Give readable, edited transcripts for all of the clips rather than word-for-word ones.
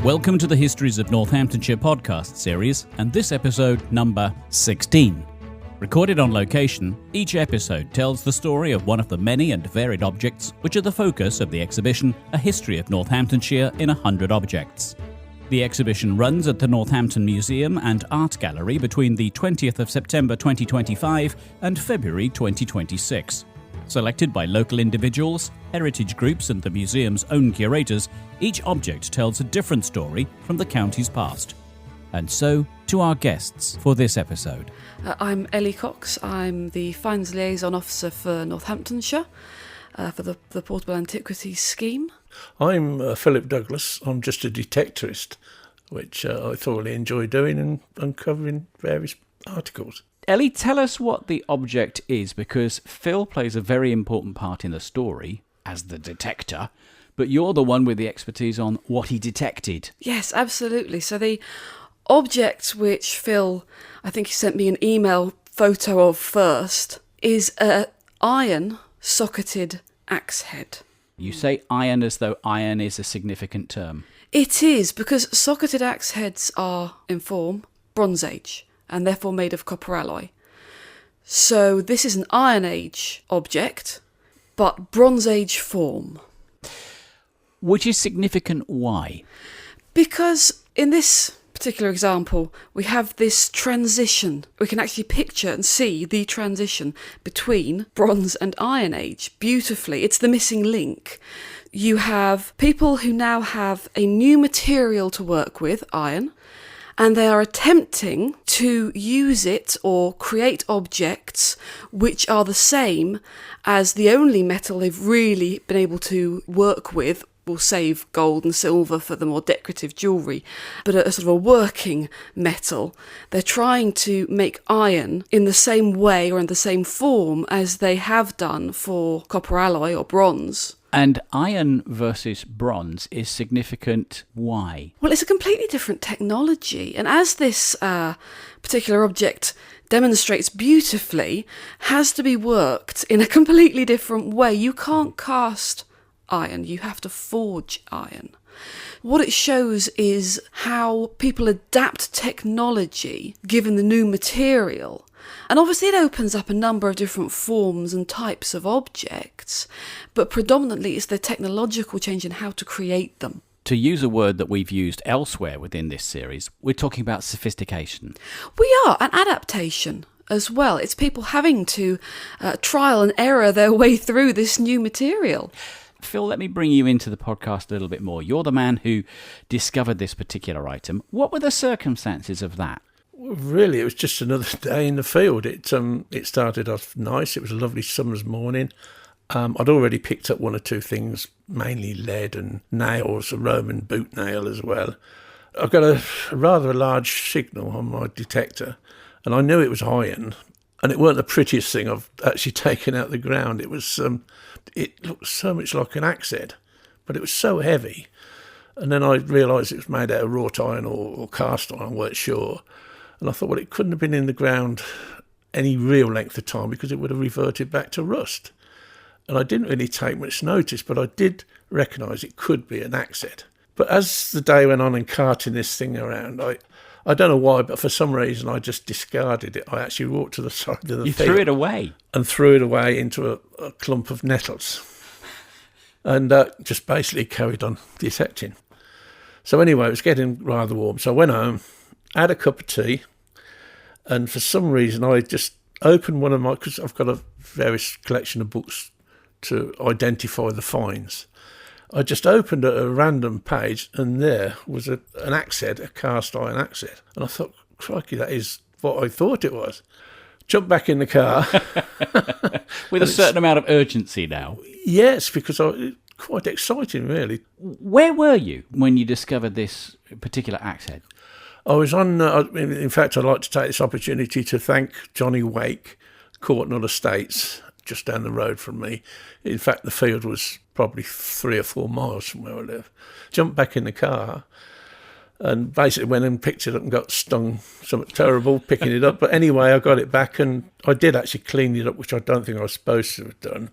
Welcome to the Histories of Northamptonshire podcast series, and this episode number 16. Recorded on location, each episode tells the story of one of the many and varied objects which are the focus of the exhibition A History of Northamptonshire in 100 Objects. The exhibition runs at the Northampton Museum and Art Gallery between the 20th of September 2025 and February 2026. Selected by local individuals, heritage groups and the museum's own curators, each object tells a different story from the county's past. And so, to our guests for this episode. I'm Ellie Cox. I'm the Finds Liaison Officer for Northamptonshire for the Portable Antiquities Scheme. I'm Philip Douglas. I'm just a detectorist, which I thoroughly enjoy doing and uncovering various articles. Ellie, tell us what the object is, because Phil plays a very important part in the story as the detector, but you're the one with the expertise on what he detected. Yes, absolutely. So the object which Phil, I think he sent me an email photo of first, is an iron socketed axe head. You say iron as though iron is a significant term. It is, because socketed axe heads are, in form, Bronze Age, and therefore made of copper alloy. So this is an Iron Age object, but Bronze Age form. Which is significant why? Because in this particular example, we have this transition. We can actually picture and see the transition between Bronze and Iron Age beautifully. It's the missing link. You have people who now have a new material to work with, iron, and they are attempting to use it or create objects which are the same as the only metal they've really been able to work with. Will save gold and silver for the more decorative jewellery, but a sort of a working metal. They're trying to make iron in the same way or in the same form as they have done for copper alloy or bronze. And iron versus bronze is significant why? Well, it's a completely different technology, and as this particular object demonstrates beautifully, has to be worked in a completely different way. You can't cast iron, you have to forge iron. What it shows is how people adapt technology given the new material. And obviously it opens up a number of different forms and types of objects, but predominantly it's the technological change in how to create them. To use a word that we've used elsewhere within this series, we're talking about sophistication. We are, and adaptation as well. It's people having to trial and error their way through this new material. Phil, let me bring you into the podcast a little bit more. You're the man who discovered this particular item. What were the circumstances of that? Well, really, it was just another day in the field. It started off nice. It was a lovely summer's morning. I'd already picked up one or two things, mainly lead and nails, a Roman boot nail as well. I got a rather large signal on my detector, and I knew it was iron. And it weren't the prettiest thing I've actually taken out of the ground. It was, it looked so much like an axe head, but it was so heavy. And then I realised it was made out of wrought iron or cast iron, I weren't sure. And I thought, well, it couldn't have been in the ground any real length of time because it would have reverted back to rust. And I didn't really take much notice, but I did recognise it could be an axe head. But as the day went on and carting this thing around, I don't know why, but for some reason I just discarded it. I actually walked to the side of the field. You threw it away? And threw it away into a clump of nettles. And just basically carried on detecting. So anyway, it was getting rather warm. So I went home, had a cup of tea, and for some reason I just opened one of my, because I've got a various collection of books to identify the finds. I just opened a random page, and there was an axe head, a cast iron axe head. And I thought, crikey, that is what I thought it was. Jumped back in the car. With a certain amount of urgency now. Yes, because quite exciting, really. Where were you when you discovered this particular axe head? I was on, in fact, I'd like to take this opportunity to thank Johnny Wake, Courtnall Estates, just down the road from me. In fact, the field was probably 3 or 4 miles from where I live. Jumped back in the car and basically went and picked it up and got stung something terrible picking it up. But anyway, I got it back and I did actually clean it up, which I don't think I was supposed to have done.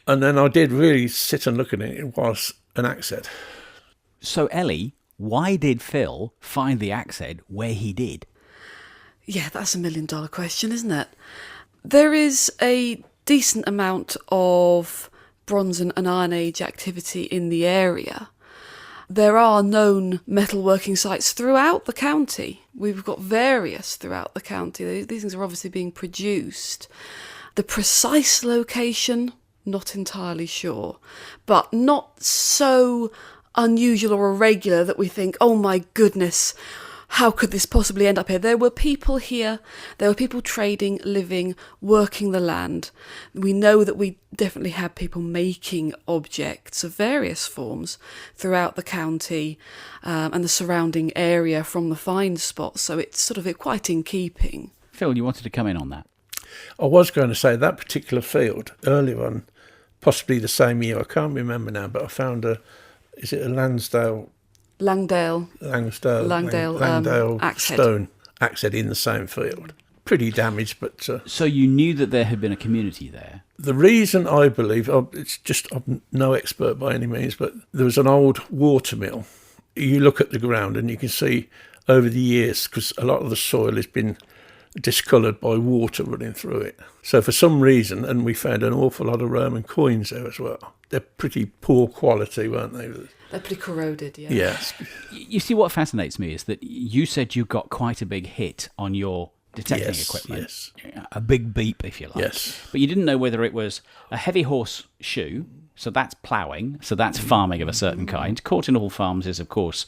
And then I did really sit and look at it. It was an axe head. So, Ellie, Why did Phil find the axe head where he did? Yeah, that's $1 million question, isn't it? There is a decent amount of Bronze and Iron Age activity in the area. There are known metalworking sites throughout the county. We've got various throughout the county. These things are obviously being produced. The precise location, not entirely sure, but not so unusual or irregular that we think, oh my goodness, how could this possibly end up here? There were people here, there were people trading, living, working the land. We know that we definitely had people making objects of various forms throughout the county and the surrounding area from the find spots, so it's sort of quite in keeping. Phil, you wanted to come in on that? I was going to say that particular field, earlier on, possibly the same year, I can't remember now, but I found is it a Langdale axe stone axe head in the same field. Pretty damaged, but... So you knew that there had been a community there? The reason I believe, I'm no expert by any means, but there was an old water mill. You look at the ground and you can see over the years, because a lot of the soil has been discoloured by water running through it. So for some reason, and we found an awful lot of Roman coins there as well. They're pretty poor quality, weren't they? They're pretty corroded, yeah. Yes. You see, what fascinates me is that you said you got quite a big hit on your detecting equipment. Yes. A big beep, if you like. Yes. But you didn't know whether it was a heavy horse shoe, so that's ploughing, so that's farming of a certain kind. Courtin Hall Farms is, of course,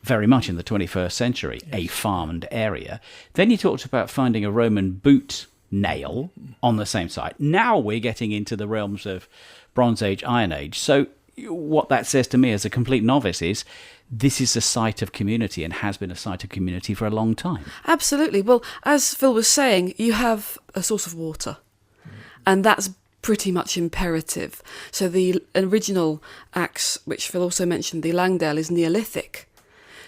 very much in the 21st century, a farmed area. Then you talked about finding a Roman boot nail on the same site. Now we're getting into the realms of Bronze Age, Iron Age. So what that says to me as a complete novice is this is a site of community and has been a site of community for a long time. Absolutely. Well, as Phil was saying, you have a source of water, and that's pretty much imperative. So the original axe, which Phil also mentioned, the Langdale, is Neolithic.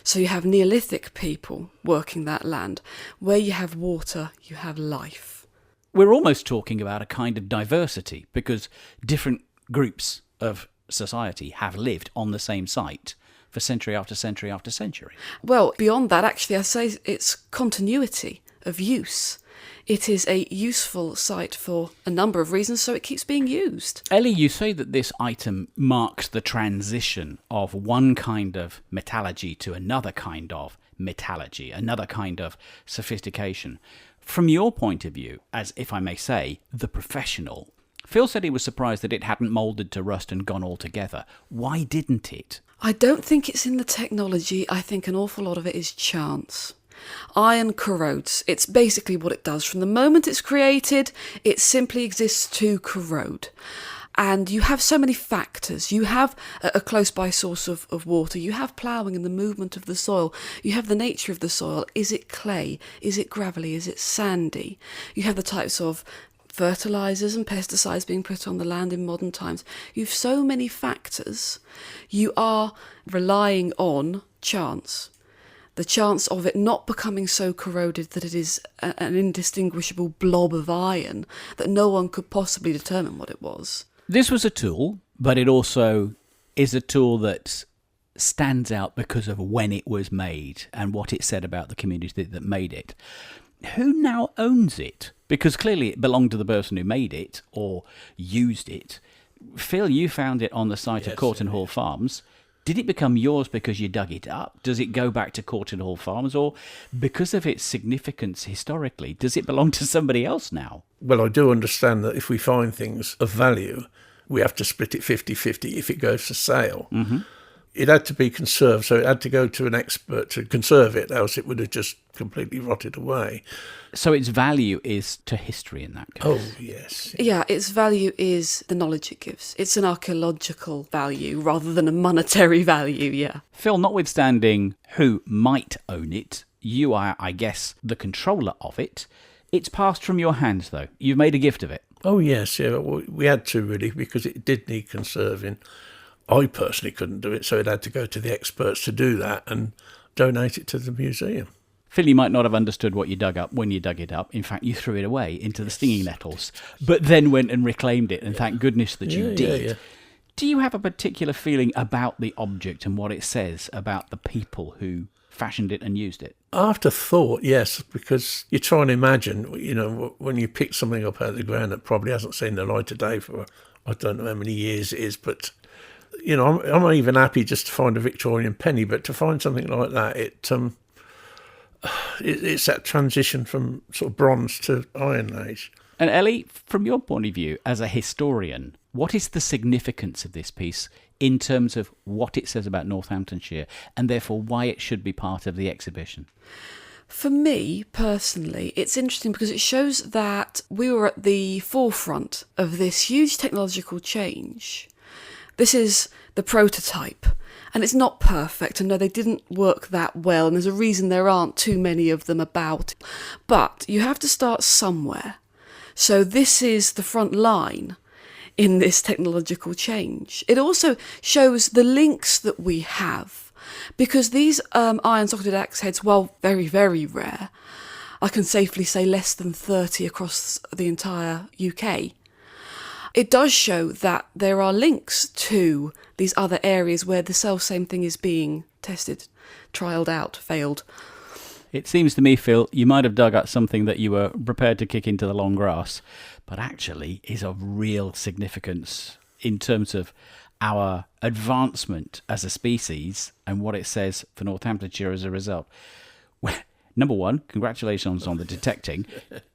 So you have Neolithic people working that land. Where you have water, you have life. We're almost talking about a kind of diversity because different groups of society have lived on the same site for century after century after century. Well, beyond that, actually, I say it's continuity of use. It is a useful site for a number of reasons, so it keeps being used. Ellie, you say that this item marks the transition of one kind of metallurgy to another kind of metallurgy, another kind of sophistication. From your point of view, as if I may say, the professional, Phil said he was surprised that it hadn't moulded to rust and gone altogether. Why didn't it? I don't think it's in the technology. I think an awful lot of it is chance. Iron corrodes. It's basically what it does. From the moment it's created, it simply exists to corrode. And you have so many factors. You have a close-by source of water. You have ploughing and the movement of the soil. You have the nature of the soil. Is it clay? Is it gravelly? Is it sandy? You have the types of fertilisers and pesticides being put on the land in modern times. You have so many factors. You are relying on chance. The chance of it not becoming so corroded that it is an indistinguishable blob of iron that no one could possibly determine what it was. This was a tool, but it also is a tool that stands out because of when it was made and what it said about the community that made it. Who now owns it? Because clearly it belonged to the person who made it or used it. Phil, you found it on the site of Courtin Hall Farms. Did it become yours because you dug it up? Does it go back to Courtin Hall Farms? Or because of its significance historically, does it belong to somebody else now? Well, I do understand that if we find things of value, we have to split it 50-50 if it goes for sale. Mm-hmm. It had to be conserved, so it had to go to an expert to conserve it, else it would have just completely rotted away. So its value is to history in that case? Oh, yes. Yeah, its value is the knowledge it gives. It's an archaeological value rather than a monetary value, yeah. Phil, notwithstanding who might own it, you are, I guess, the controller of it. It's passed from your hands, though. You've made a gift of it. Oh, yes, yeah. We had to, really, because it did need conserving. I personally couldn't do it, so it had to go to the experts to do that and donate it to the museum. Phil, you might not have understood what you dug up when you dug it up. In fact, you threw it away into the stinging nettles, but then went and reclaimed it, and thank goodness that you did. Yeah. Do you have a particular feeling about the object and what it says about the people who fashioned it and used it? After thought, yes, because you try and imagine, when you pick something up out of the ground that probably hasn't seen the light of day for I don't know how many years it is, but, I'm even happy just to find a Victorian penny, but to find something like that, it's that transition from sort of bronze to Iron Age. And Ellie, from your point of view as a historian, what is the significance of this piece in terms of what it says about Northamptonshire and therefore why it should be part of the exhibition? For me, personally, it's interesting because it shows that we were at the forefront of this huge technological change. This is the prototype, and it's not perfect, and no, they didn't work that well, and there's a reason there aren't too many of them about. But you have to start somewhere. So this is the front line in this technological change. It also shows the links that we have, because these iron-socketed axe heads, while very, very rare, I can safely say less than 30 across the entire UK. It does show that there are links to these other areas where the self-same thing is being tested, trialled out, failed. It seems to me, Phil, you might have dug up something that you were prepared to kick into the long grass, but actually is of real significance in terms of our advancement as a species and what it says for Northamptonshire as a result. Well, number one, congratulations on the detecting.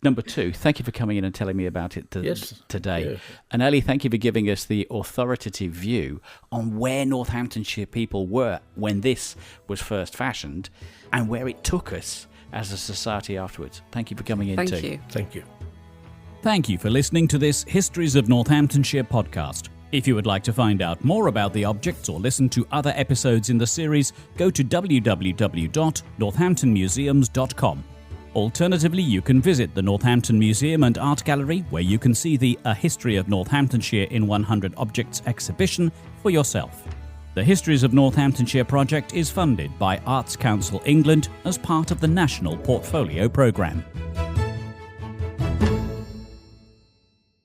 Number two, thank you for coming in and telling me about it today. Yeah. And Ellie, thank you for giving us the authoritative view on where Northamptonshire people were when this was first fashioned and where it took us as a society afterwards. Thank you for coming in too. Thank you. Thank you. Thank you for listening to this Histories of Northamptonshire podcast. If you would like to find out more about the objects or listen to other episodes in the series, go to www.northamptonmuseums.com. Alternatively, you can visit the Northampton Museum and Art Gallery, where you can see the A History of Northamptonshire in 100 Objects exhibition for yourself. The Histories of Northamptonshire project is funded by Arts Council England as part of the National Portfolio Programme.